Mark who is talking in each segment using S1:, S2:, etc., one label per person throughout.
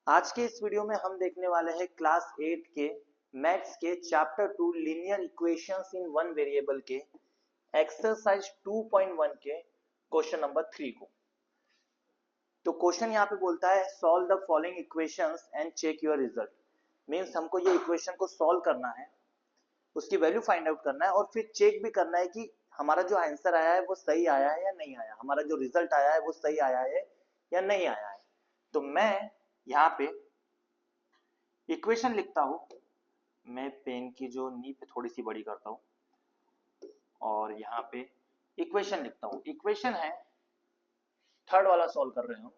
S1: आज के इस वीडियो में हम देखने वाले हैं क्लास 8 के मैथ्स के chapter 2 linear equations in one variable के एक्सरसाइज 2.1 के क्वेश्चन नंबर 3 को। तो क्वेश्चन यहाँ पे बोलता है solve the following equations and check your result. Means हमको ये इक्वेशन को सॉल्व करना है, उसकी वैल्यू फाइंड आउट करना है और फिर चेक भी करना है कि हमारा जो आंसर आया है वो सही आया है या नहीं आया, हमारा जो रिजल्ट आया है वो सही आया है या नहीं आया है। तो मैं यहाँ पे इक्वेशन लिखता हूं। मैं पेन की जो नी पे थोड़ी सी बड़ी करता हूं और यहाँ पे इक्वेशन लिखता हूं। इक्वेशन है थर्ड वाला सॉल्व कर रहे हो।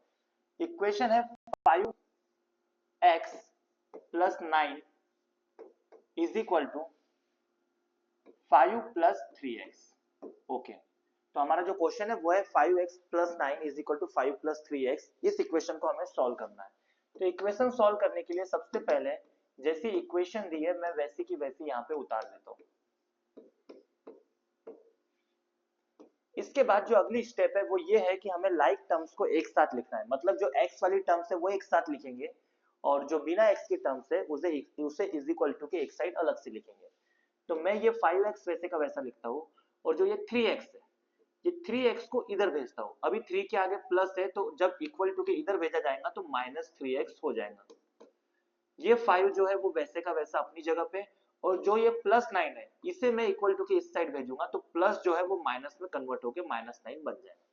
S1: इक्वेशन है 5x plus 9 is equal to 5 plus 3x। Okay, तो हमारा जो क्वेश्चन है वो है 5x plus 9 is equal to 5 plus 3x। इस इक्वेशन को हमें सॉल्व करना है। तो इक्वेशन सॉल्व करने के लिए सबसे पहले जैसी इक्वेशन दी है मैं वैसी की वैसी यहाँ पे उतार देता हूँ। इसके बाद जो अगली स्टेप है वो ये है कि हमें लाइक टर्म्स को एक साथ लिखना है। मतलब जो x वाली टर्म्स है वो एक साथ लिखेंगे और जो बिना x की टर्म्स है उसे इज इक्वल टू के एक साइड अलग से लिखेंगे। तो मैं ये 5x वैसे का वैसा लिखता हूँ और जो ये 3x है ये 3x को इधर भेजता हूँ। अभी 3 के आगे प्लस है तो जब इक्वल टू के इधर भेजा जाएगा तो माइनस 3x हो जाएगा। ये 5 जो है वो वैसे का वैसा अपनी जगह पे और जो ये प्लस 9 है इसे मैं इक्वल टू के इस साइड भेजूंगा तो प्लस जो है वो माइनस में कन्वर्ट होकर माइनस 9 बन जाएगा।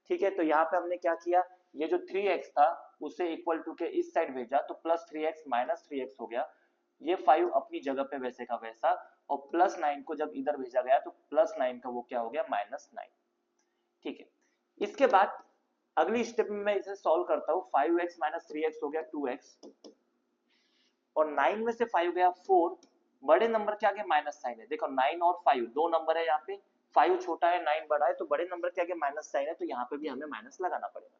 S1: ठीक है, तो यहाँ पे हमने क्या किया, ये जो 3x था उसे इक्वल टू के इस साइड भेजा तो प्लस 3x माइनस 3x हो गया। ये 5 अपनी जगह पे वैसे का वैसा और प्लस 9 को जब इधर भेजा गया तो प्लस 9 का वो क्या हो गया, माइनस 9। ठीक है, इसके बाद अगली स्टेप में मैं इसे सॉल्व करता हूँ। 5x माइनस 3x हो गया 2x और 9 में से 5 गया 4। बड़े नंबर के आगे माइनस साइन है। देखो 9 और 5 दो नंबर है यहाँ पे, 5 छोटा है 9 बड़ा है तो बड़े नंबर के आगे माइनस साइन है तो यहाँ पे भी हमें माइनस लगाना पड़ेगा।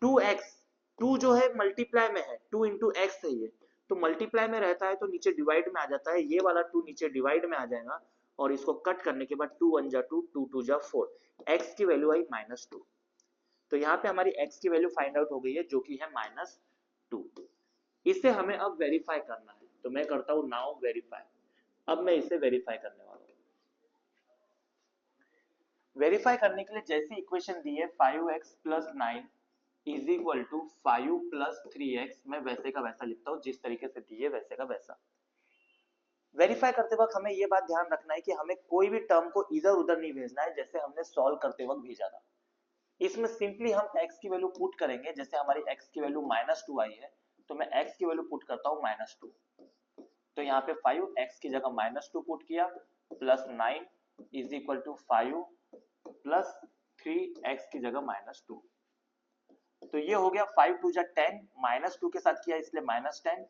S1: 2x 2 जो है मल्टीप्लाई में है, 2 इंटू एक्स है ये, तो मल्टीप्लाई में रहता है तो नीचे डिवाइड में आ जाता है। ये वाला 2 नीचे डिवाइड में आ जाएगा और इसको कट करने के बाद 2 1 जा 2, 2 2 जा 4, x की वैल्यू आई -2। तो यहाँ पे हमारी x की वैल्यू फाइंड आउट हो गई है जो कि है -2। इसे हमें अब वेरीफाई करना है तो मैं करता हूं नाउ वेरीफाई। अब मैं इसे वेरीफाई करने वाला हूं। वेरीफाई करने के लिए जैसी इक्वेशन दी है 5x plus 9 is equal to 5 plus 3x, मैं वैसे का वैसा लिखता हूं जिस तरीके से दी है वैसे का वैसा। वेरीफाई करते वक्त हमें यह बात ध्यान रखना है कि हमें कोई भी टर्म को इधर उधर नहीं भेजना है जैसे हमने सॉल्व करते वक्त भेजा था। इसमें सिंपली हम x की वैल्यू पुट करेंगे। जैसे हमारी x की वैल्यू -2 आई है तो मैं x की वैल्यू पुट करता हूं -2। तो यहाँ पे 5x की जगह -2 पुट किया plus 9 is equal to 5 plus 3x की जगह -2। तो ये हो गया 5 2 जा 10, -2 के साथ किया इसलिए -10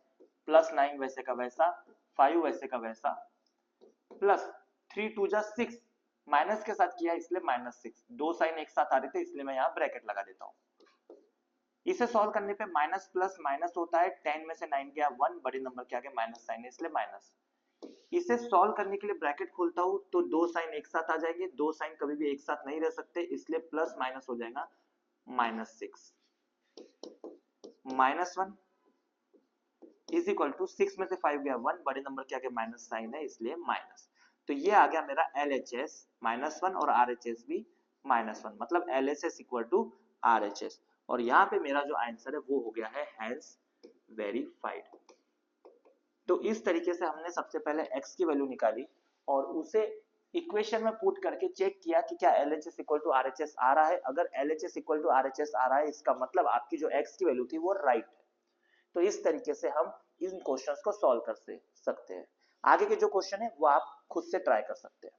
S1: प्लस 9 वैसे का वैसा, 5 वैसे का वैसा प्लस 3 2 जा 6, माइनस के साथ किया इसलिए -6। दो साइन एक साथ आ रहे थे इसलिए मैं यहाँ ब्रैकेट लगा देता हूँ। इसे सॉल्व करने पे माइनस प्लस माइनस होता है, 10 में से 9 गया 1, बड़े नंबर के आगे माइनस साइन है इसलिए माइनस। इसे सॉल्व करने के लिए ब्रैकेट खोलता हूं तो दो साइन एक साथ आ जाएंगे। दो साइन कभी भी एक साथ नहीं रह सकते इसलिए प्लस माइनस हो जाएगा -6। -1 इज इक्वल टू 6 में से 5 गया 1, बड़े नंबर के आगे माइनस साइन है इसलिए माइनस। तो ये आ गया मेरा LHS -1 और RHS भी -1, मतलब LHS इक्वल टू RHS। और यहाँ पे मेरा जो आंसर है वो हो गया है हैज वेरीफाइड। तो इस तरीके से हमने सबसे पहले x की वैल्यू निकाली और उसे इक्वेशन में पुट करके चेक किया कि क्या LHS इक्वल टू RHS आ रहा है। अगर LHS इक्वल टू RHS आ रहा है इसका मतलब आपकी जो x की वैल्यू थी वो राइट है। तो इस तरीके से हम इन क्वेश्चंस को सॉल्व कर सकते हैं। आगे के जो क्वेश्चन है वो आप खुद से ट्राई कर सकते हैं।